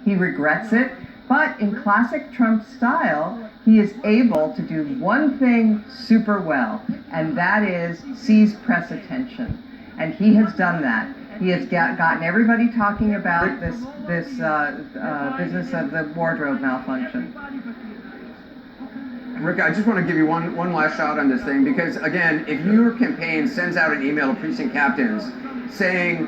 He regrets it, but in classic Trump style, he is able to do one thing super well, and that is seize press attention. And he has done that. He has gotten everybody talking about this business of the wardrobe malfunction. Rick, I just want to give you one last shot on this thing, because again, if your campaign sends out an email to precinct captains saying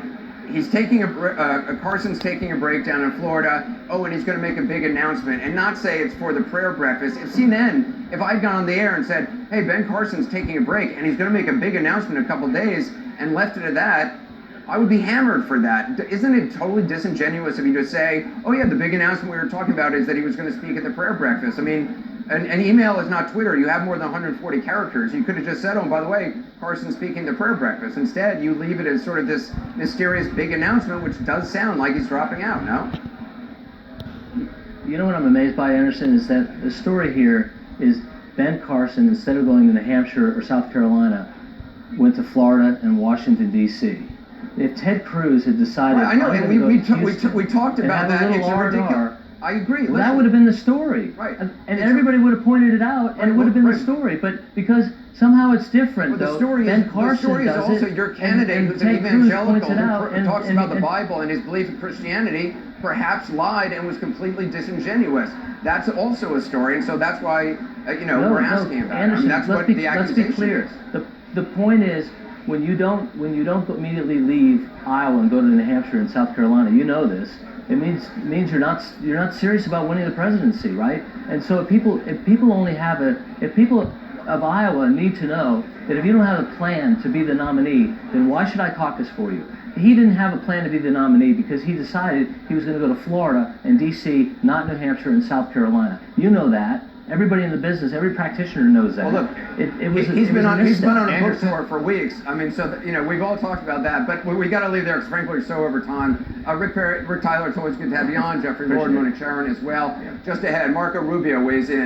he's taking Carson's taking a break down in Florida, and he's going to make a big announcement, and not say it's for the prayer breakfast. If I'd gone on the air and said, hey, Ben Carson's taking a break and he's going to make a big announcement in a couple days, and left it at that, I would be hammered for that. Isn't it totally disingenuous of you to say, oh yeah, the big announcement we were talking about is that he was going to speak at the prayer breakfast? I mean, an email is not Twitter. You have more than 140 characters. You could have just said, oh, by the way, Carson's speaking at the prayer breakfast. Instead, you leave it as sort of this mysterious big announcement, which does sound like he's dropping out, no? You know what I'm amazed by, Anderson, is that the story here is Ben Carson, instead of going to New Hampshire or South Carolina, went to Florida and Washington, D.C. If Ted Cruz had decided... Right, I know, and we talked about that. It's ridiculous. I agree. Well, that would have been the story. Right. And everybody would have pointed it out, and it would have been the story. But because somehow it's different, well, Ben Carson is also your candidate who's an evangelical who talks about the Bible and his belief in Christianity, perhaps lied and was completely disingenuous. That's also a story, and so that's why we're asking about it. I mean, that's what the accusation Let's be clear. is. The point is, when you don't immediately leave Iowa and go to New Hampshire and South Carolina, you know this. It means you're not serious about winning the presidency, right? And so if people of Iowa need to know that if you don't have a plan to be the nominee, then why should I caucus for you? He didn't have a plan to be the nominee because he decided he was going to go to Florida and D.C., not New Hampshire and South Carolina. You know that. Everybody in the business, every practitioner knows that. Well, look, he's been on a book tour for weeks. I mean, so we've all talked about that, but we got to leave there because frankly we're so over time. Rick Tyler, it's always good to have you on. Jeffrey Lord, Monique Sharon as well. Just ahead, Marco Rubio weighs in.